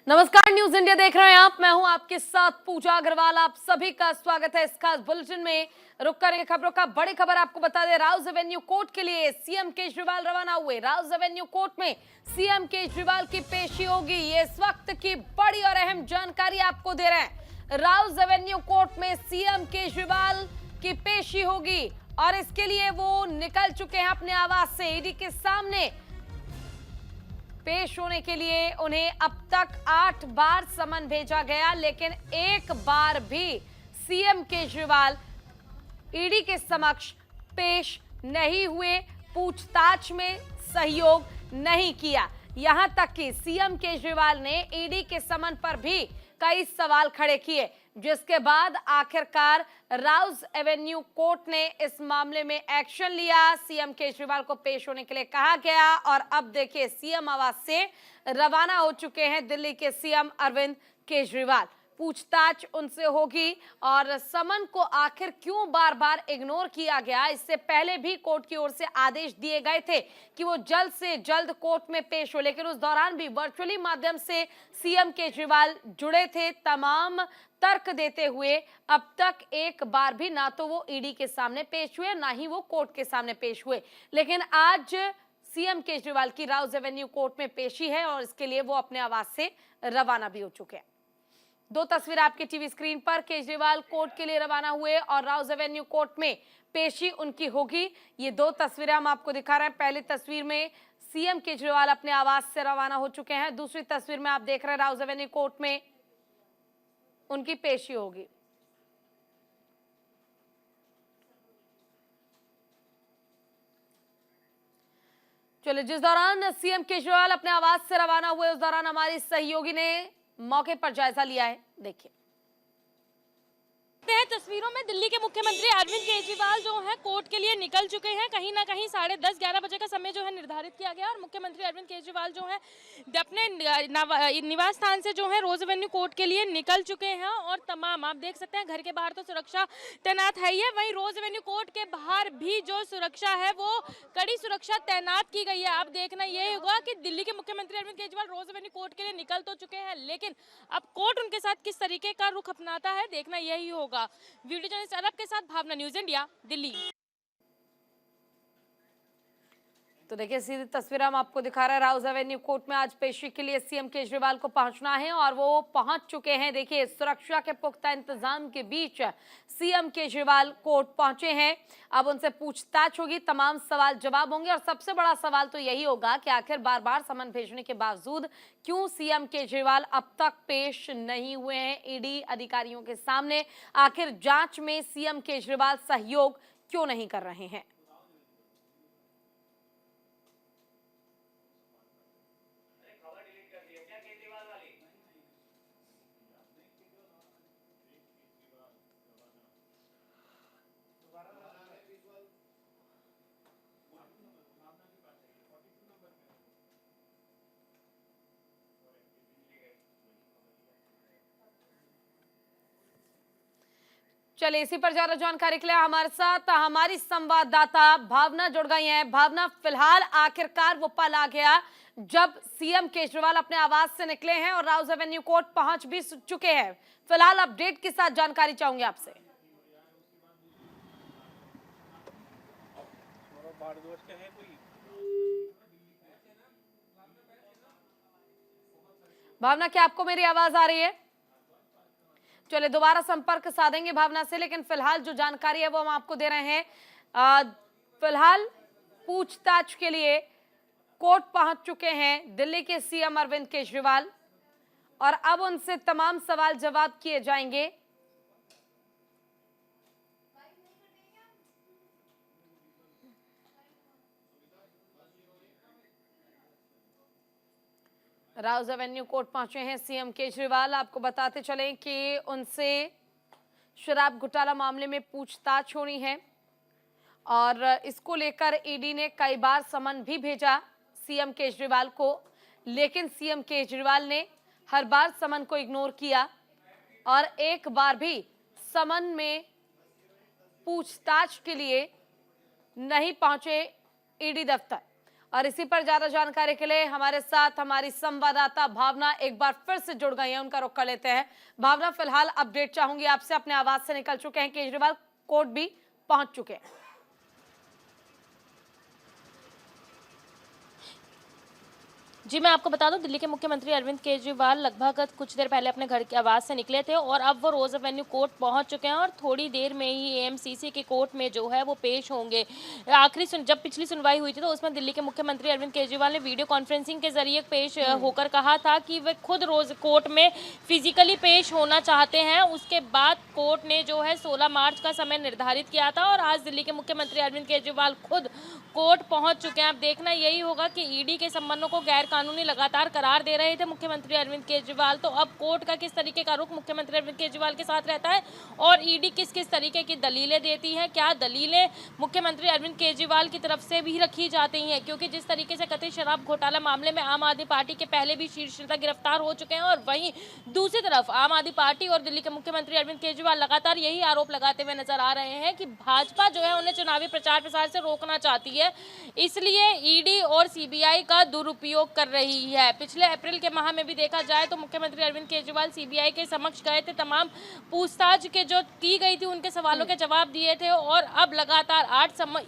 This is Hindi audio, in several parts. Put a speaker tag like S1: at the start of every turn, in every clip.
S1: नमस्कार, न्यूज इंडिया देख रहे हैं आप। मैं हूं आपके साथ पूजा अग्रवाल। आप सभी का स्वागत है इस खास बुलेटिन में। रुक करेंगे खबरों का। बड़ी खबर आपको बता दें, राउज एवेन्यू कोर्ट के लिए सीएम केजरीवाल रवाना हुए। राउज एवेन्यू कोर्ट में सीएम केजरीवाल की पेशी होगी। ये इस वक्त की बड़ी और अहम जानकारी आपको दे रहे हैं। राउज एवेन्यू कोर्ट में सीएम केजरीवाल की पेशी होगी और इसके लिए वो निकल चुके हैं अपने आवास से। ईडी के सामने पेश होने के लिए उन्हें अब तक 8 बार समन भेजा गया, लेकिन एक बार भी सीएम केजरीवाल ईडी के समक्ष पेश नहीं हुए, पूछताछ में सहयोग नहीं किया। यहां तक कि सीएम केजरीवाल ने ईडी के समन पर भी कई सवाल खड़े किए, जिसके बाद आखिरकार राउज एवेन्यू कोर्ट ने इस मामले में एक्शन लिया। सीएम केजरीवाल को पेश होने के लिए कहा गया और अब देखिए सीएम आवास से रवाना हो चुके हैं दिल्ली के सीएम अरविंद केजरीवाल। पूछताछ उनसे होगी और समन को आखिर क्यों बार बार इग्नोर किया गया। इससे पहले भी कोर्ट की ओर से आदेश दिए गए थे कि वो जल्द से जल्द कोर्ट में पेश हो, लेकिन उस दौरान भी वर्चुअली माध्यम से सीएम केजरीवाल जुड़े थे, तमाम तर्क देते हुए। अब तक एक बार भी ना तो वो ईडी के सामने पेश हुए, ना ही वो कोर्ट के सामने पेश हुए। लेकिन आज सीएम केजरीवाल की राउज एवेन्यू कोर्ट में पेशी है और इसके लिए वो अपने आवास से रवाना भी हो चुके हैं। दो तस्वीर आपके टीवी स्क्रीन पर। केजरीवाल कोर्ट के लिए रवाना हुए और राउज एवेन्यू कोर्ट में पेशी उनकी होगी। ये दो तस्वीरें हम आपको दिखा रहे हैं। पहली तस्वीर में सीएम केजरीवाल अपने आवास से रवाना हो चुके हैं। दूसरी तस्वीर में आप देख रहे हैं राउज एवेन्यू कोर्ट में उनकी पेशी होगी। चलिए, जिस दौरान सीएम केजरीवाल अपने आवास से रवाना हुए उस दौरान हमारी सहयोगी ने मौके पर जायजा लिया है। देखिए
S2: तस्वीरों में दिल्ली के मुख्यमंत्री अरविंद केजरीवाल जो है कोर्ट के लिए निकल चुके हैं। कहीं ना कहीं 10:30-11 बजे का समय जो है निर्धारित किया गया और मुख्यमंत्री अरविंद केजरीवाल जो है अपने निवास स्थान से जो है रोज एवेन्यू कोर्ट के लिए निकल चुके हैं और तमाम आप देख सकते हैं घर के बाहर तो सुरक्षा तैनात है ही है, वहीं रोज एवेन्यू कोर्ट के बाहर भी जो सुरक्षा है वो कड़ी सुरक्षा तैनात की गई है। अब देखना यही होगा कि दिल्ली के मुख्यमंत्री अरविंद केजरीवाल रोज एवेन्यू कोर्ट के लिए निकल तो चुके हैं, लेकिन अब कोर्ट उनके साथ किस तरीके का रुख अपनाता है देखना यही होगा। वीडियो जर्नलिस्ट अरब के साथ भावना, न्यूज इंडिया, दिल्ली।
S1: तो देखिए सीधी तस्वीर हम आपको दिखा रहे हैं। राउज एवेन्यू कोर्ट में आज पेशी के लिए सीएम केजरीवाल को पहुंचना है और वो पहुंच चुके हैं। देखिए सुरक्षा के पुख्ता इंतजाम के बीच सीएम केजरीवाल कोर्ट पहुंचे हैं। अब उनसे पूछताछ होगी, तमाम सवाल जवाब होंगे और सबसे बड़ा सवाल तो यही होगा कि आखिर बार बार समन भेजने के बावजूद क्यों सीएम केजरीवाल अब तक पेश नहीं हुए हैं ईडी अधिकारियों के सामने। आखिर जांच में सीएम केजरीवाल सहयोग क्यों नहीं कर रहे हैं। चलिए, इसी पर ज्यादा जानकारी के लिए हमारे साथ हमारी संवाददाता भावना जुड़ गई हैं। भावना, फिलहाल आखिरकार वो पल आ गया जब सीएम केजरीवाल अपने आवास से निकले हैं और राउज एवेन्यू कोर्ट पहुंच भी चुके हैं। फिलहाल अपडेट के साथ जानकारी चाहूंगी आपसे। भावना, क्या आपको मेरी आवाज आ रही है? चलिए, दोबारा संपर्क साधेंगे भावना से, लेकिन फिलहाल जो जानकारी है वो हम आपको दे रहे हैं। फिलहाल पूछताछ के लिए कोर्ट पहुंच चुके हैं दिल्ली के सीएम अरविंद केजरीवाल और अब उनसे तमाम सवाल जवाब किए जाएंगे। राउज एवेन्यू कोर्ट पहुंचे हैं सीएम केजरीवाल। आपको बताते चलें कि उनसे शराब घोटाला मामले में पूछताछ होनी है और इसको लेकर ईडी ने कई बार समन भी भेजा सीएम केजरीवाल को, लेकिन सीएम केजरीवाल ने हर बार समन को इग्नोर किया और एक बार भी समन में पूछताछ के लिए नहीं पहुंचे ईडी दफ्तर। और इसी पर ज्यादा जानकारी के लिए हमारे साथ हमारी संवाददाता भावना एक बार फिर से जुड़ गई है, उनका रुख कर लेते हैं। भावना, फिलहाल अपडेट चाहूंगी आपसे। अपने आवास से निकल चुके हैं, केजरीवाल कोर्ट भी पहुंच चुके हैं।
S2: जी, मैं आपको बता दूं, दिल्ली के मुख्यमंत्री अरविंद केजरीवाल लगभग कुछ देर पहले अपने घर के आवास से निकले थे और अब वो रोज एवेन्यू कोर्ट पहुंच चुके हैं और थोड़ी देर में ही एएमसीसी के कोर्ट में जो है वो पेश होंगे। जब पिछली सुनवाई हुई थी तो उसमें दिल्ली के मुख्यमंत्री अरविंद केजरीवाल ने वीडियो कॉन्फ्रेंसिंग के जरिए पेश होकर कहा था कि वे खुद रोज कोर्ट में फिजिकली पेश होना चाहते हैं। उसके बाद कोर्ट ने जो है 16 मार्च का समय निर्धारित किया था और आज दिल्ली के मुख्यमंत्री अरविंद केजरीवाल खुद कोर्ट पहुंच चुके हैं। अब देखना यही होगा कि ईडी के संबंधों को गैर कानूनी लगातार करार दे रहे थे मुख्यमंत्री अरविंद केजरीवाल, तो अब कोर्ट का किस तरीके का रुख मुख्यमंत्री अरविंद केजरीवाल के साथ रहता है और ईडी किस किस तरीके की दलीलें देती है। क्या दलीलें मुख्यमंत्री अरविंद केजरीवाल की तरफ से भी रखी जाती हैं, क्योंकि जिस तरीके से कथित शराब घोटाला मामले में आम आदमी पार्टी के पहले भी शीर्ष नेता गिरफ्तार हो चुके हैं और वहीं दूसरी तरफ आम आदमी पार्टी और दिल्ली के मुख्यमंत्री अरविंद केजरीवाल लगातार यही आरोप लगाते हुए नजर आ रहे हैं कि भाजपा जो है उन्हें चुनावी प्रचार प्रसार से रोकना चाहती है, इसलिए ईडी और सीबीआई का दुरुपयोग कर रही है। पिछले अप्रैल के माह में भी देखा जाए तो मुख्यमंत्री अरविंद केजरीवाल सीबीआई के समक्ष गए थे, तमाम पूछताछ के जो की गई थी उनके सवालों के जवाब दिए थे और अब लगातार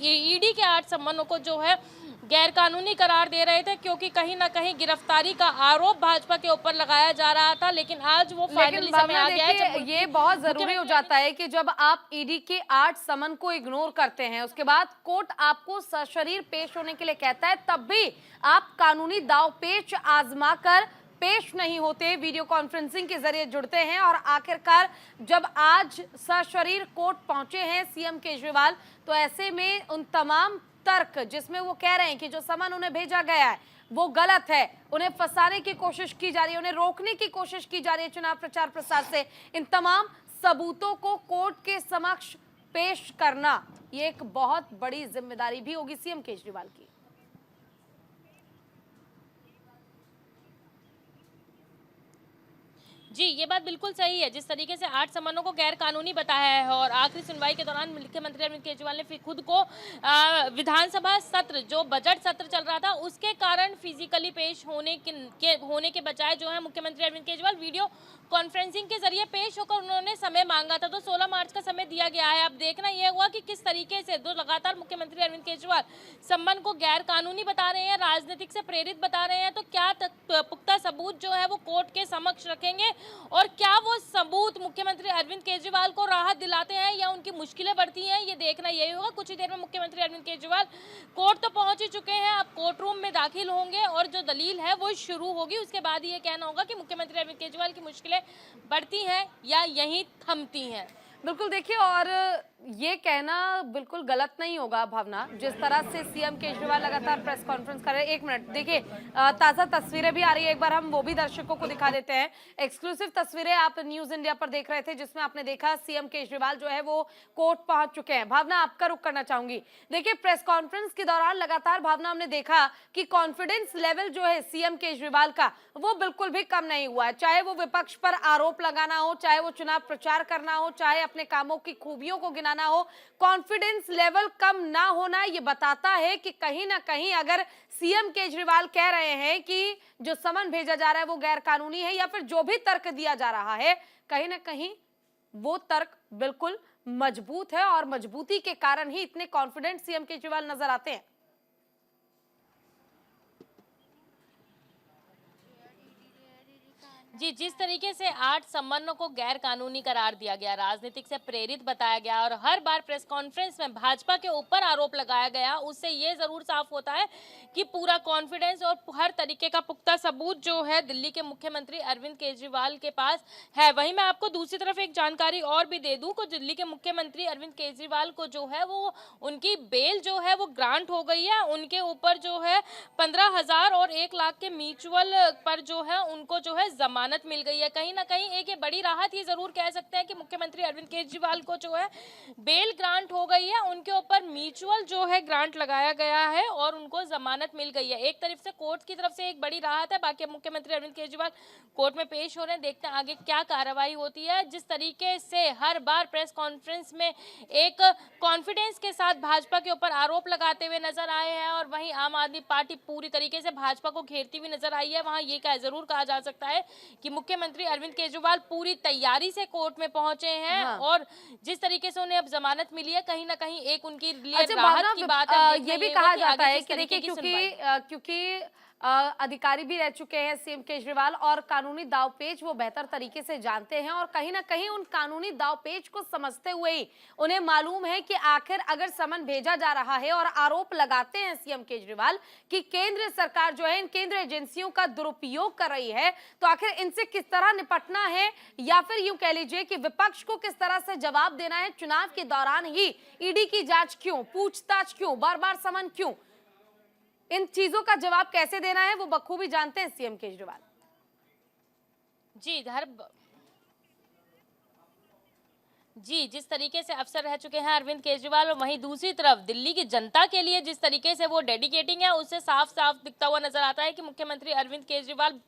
S2: ईडी के 8 सम्मनों को जो है गैर कानूनी करार दे रहे थे, क्योंकि कहीं ना कहीं गिरफ्तारी का आरोप भाजपा के ऊपर लगाया जा रहा था। लेकिन आज वो फाइनली समय आ गया है जब
S1: ये बहुत जरूरी हो जाता है कि जब आप ईडी के 8 समन को इग्नोर करते हैं, उसके बाद कोर्ट आपको सशरीर पेश होने के लिए कहता है, तब भी आप कानूनी दांवपेच आजमा कर पेश नहीं होते, वीडियो कॉन्फ्रेंसिंग के जरिए जुड़ते हैं और आखिरकार जब आज सशरीर कोर्ट पहुंचे हैं सीएम केजरीवाल, तो ऐसे में उन तमाम तर्क जिसमें वो कह रहे हैं कि जो समन उन्हें भेजा गया है वो गलत है, उन्हें फंसाने की कोशिश की जा रही है, उन्हें रोकने की कोशिश की जा रही है चुनाव प्रचार प्रसार से, इन तमाम सबूतों को कोर्ट के समक्ष पेश करना ये एक बहुत बड़ी जिम्मेदारी भी होगी सीएम केजरीवाल की।
S2: जी, ये बात बिल्कुल सही है। जिस तरीके से 8 समनों को गैर कानूनी बताया है और आखिरी सुनवाई के दौरान मुख्यमंत्री अरविंद केजरीवाल ने फिर खुद को विधानसभा सत्र, जो बजट सत्र चल रहा था, उसके कारण फिजिकली पेश होने के बजाय जो है मुख्यमंत्री अरविंद केजरीवाल वीडियो कॉन्फ्रेंसिंग के जरिए पेश होकर उन्होंने समय मांगा था, तो 16 मार्च का समय दिया गया है। अब देखना यह हुआ कि किस तरीके से जो लगातार मुख्यमंत्री अरविंद केजरीवाल सम्मान को गैर कानूनी बता रहे हैं, राजनीतिक से प्रेरित बता रहे हैं, तो क्या पुख्ता सबूत जो है वो कोर्ट के समक्ष रखेंगे और क्या वो सबूत मुख्यमंत्री अरविंद केजरीवाल को राहत दिलाते हैं या उनकी मुश्किलें बढ़ती हैं, ये देखना यही होगा। कुछ ही देर में मुख्यमंत्री अरविंद केजरीवाल कोर्ट तो पहुंच ही चुके हैं, अब कोर्ट रूम में दाखिल होंगे और जो दलील है वो शुरू होगी। उसके बाद ये कहना होगा कि मुख्यमंत्री अरविंद केजरीवाल की मुश्किलें बढ़ती हैं या यहीं थमती हैं।
S1: बिल्कुल, देखिए, और ये कहना बिल्कुल गलत नहीं होगा भावना, जिस तरह से सीएम केजरीवाल लगातार प्रेस कॉन्फ्रेंस कर रहे हैं। एक मिनट देखिए, ताजा तस्वीरें भी आ रही है, एक बार हम वो भी दर्शकों को दिखा देते हैं। एक्सक्लूसिव तस्वीरें आप न्यूज इंडिया पर देख रहे थे, जिसमें आपने देखा सीएम केजरीवाल जो है वो कोर्ट पहुंच चुके हैं। भावना, आपका रुख करना चाहूंगी। देखिए, प्रेस कॉन्फ्रेंस के दौरान लगातार भावना हमने देखा कि कॉन्फिडेंस लेवल जो है सीएम केजरीवाल का वो बिल्कुल भी कम नहीं हुआ है, चाहे वो विपक्ष पर आरोप लगाना हो, चाहे वो चुनाव प्रचार करना हो, चाहे अपने कामों की खूबियों को गिनाना हो। कॉन्फिडेंस लेवल कम ना होना ये बताता है कि कहीं ना कहीं अगर सीएम केजरीवाल कह रहे हैं कि जो समन भेजा जा रहा है वो गैर कानूनी है, या फिर जो भी तर्क दिया जा रहा है, कहीं ना कहीं वो तर्क बिल्कुल मजबूत है और मजबूती के कारण ही इतने कॉन्फिडेंट सीएम केजरीवाल नजर आते हैं।
S2: जी, जिस तरीके से 8 सम्मानों को गैर कानूनी करार दिया गया, राजनीतिक से प्रेरित बताया गया और हर बार प्रेस कॉन्फ्रेंस में भाजपा के ऊपर आरोप लगाया गया, उससे ये जरूर साफ होता है कि पूरा कॉन्फिडेंस और हर तरीके का पुख्ता सबूत जो है दिल्ली के मुख्यमंत्री अरविंद केजरीवाल के पास है। वहीं मैं आपको दूसरी तरफ एक जानकारी और भी दे दूं कि दिल्ली के मुख्यमंत्री अरविंद केजरीवाल को जो है वो उनकी बेल जो है वो ग्रांट हो गई है। उनके ऊपर जो है 15,000 और 1 लाख के म्यूचुअल पर जो है उनको जो है जमानत जमानत मिल गई है। कहीं ना कहीं एक ये बड़ी राहत ये जरूर कह सकते हैं कि मुख्यमंत्री अरविंद केजरीवाल को जो है बेल ग्रांट हो गई है, उनके ऊपर म्यूचुअल जो है ग्रांट लगाया गया है और उनको जमानत मिल गई है। एक तरफ से कोर्ट की तरफ से एक बड़ी राहत है। बाकी मुख्यमंत्री अरविंद केजरीवाल कोर्ट में पेश हो रहे हैं, देखते हैं आगे क्या कार्रवाई होती है। जिस तरीके से हर बार प्रेस कॉन्फ्रेंस में एक कॉन्फिडेंस के साथ भाजपा के ऊपर आरोप लगाते हुए नजर आए हैं और वहीं आम आदमी पार्टी पूरी तरीके से भाजपा को घेरती हुई नजर आई है, वहां ये जरूर कहा जा सकता है कि मुख्यमंत्री अरविंद केजरीवाल पूरी तैयारी से कोर्ट में पहुंचे हैं।
S1: हाँ।
S2: और जिस तरीके से उन्हें अब जमानत मिली है, कहीं ना कहीं एक उनके लिए
S1: अच्छा,
S2: राहत की बात है।
S1: ये भी कहा जाता है कि देखिए क्योंकि अधिकारी भी रह चुके हैं सीएम केजरीवाल और कानूनी दावपेच वो बेहतर तरीके से जानते हैं और कहीं ना कहीं उन कानूनी दावपेच को समझते हुए ही उन्हें मालूम है कि आखिर अगर समन भेजा जा रहा है और आरोप लगाते हैं सीएम केजरीवाल कि केंद्र सरकार जो है इन केंद्र एजेंसियों का दुरुपयोग कर रही है, तो आखिर इनसे किस तरह निपटना है या फिर यूं कह लीजिए कि विपक्ष को किस तरह से जवाब देना है। चुनाव के दौरान ही ईडी की जांच क्यों, पूछताछ क्यों, बार बार समन क्यों, इन चीजों का जवाब कैसे देना है वो बखूबी जानते हैं सीएम केजरीवाल।
S2: जी, जिस तरीके से अफसर रह चुके हैं अरविंद केजरीवाल, और वहीं दूसरी तरफ दिल्ली की जनता के लिए जिस तरीके से वो डेडिकेटिंग है, उससे साफ साफ दिखता हुआ नजर आता है कि मुख्यमंत्री अरविंद केजरीवाल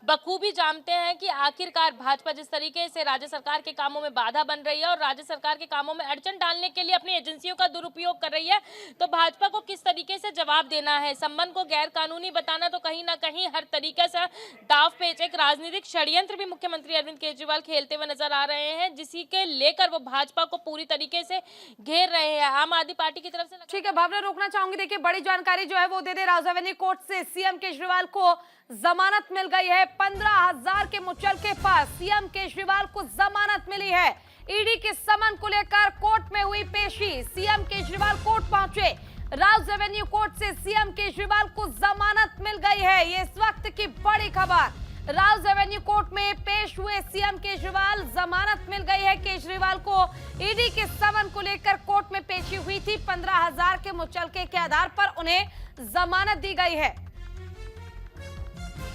S2: बखूबी जानते हैं कि आखिरकार भाजपा जिस तरीके से राज्य सरकार के कामों में बाधा बन रही है और राज्य सरकार के कामों में अड़चन डालने के लिए अपनी एजेंसियों का दुरुपयोग कर रही है, तो भाजपा को किस तरीके से जवाब देना है। संबंध को गैर कानूनी बताना तो कहीं ना कहीं हर तरीके से दाव पेच, एक राजनीतिक षड्यंत्र भी मुख्यमंत्री अरविंद केजरीवाल खेलते हुए नजर आ रहे हैं, जिसी के लेकर वो भाजपा को पूरी तरीके से घेर रहे हैं। आम आदमी पार्टी की तरफ से
S1: ठीक है, भावना रोकना चाहूंगी। देखिए बड़ी जानकारी जो है वो दे दे, राजधानी कोर्ट से सीएम केजरीवाल को जमानत मिल गई है। 15,000 के मुचलके पर सीएम केजरीवाल को जमानत मिली है। ईडी के समन को लेकर कोर्ट में हुई पेशी, सीएम केजरीवाल कोर्ट पहुंचे। राउज एवेन्यू कोर्ट से सीएम केजरीवाल को जमानत मिल गई है, ये इस वक्त की बड़ी खबर। राउज एवेन्यू कोर्ट में पेश हुए सीएम केजरीवाल, जमानत मिल गई है केजरीवाल को। ईडी के समन को लेकर कोर्ट में पेशी हुई थी, 15,000 के मुचलके के आधार पर उन्हें जमानत दी गई है।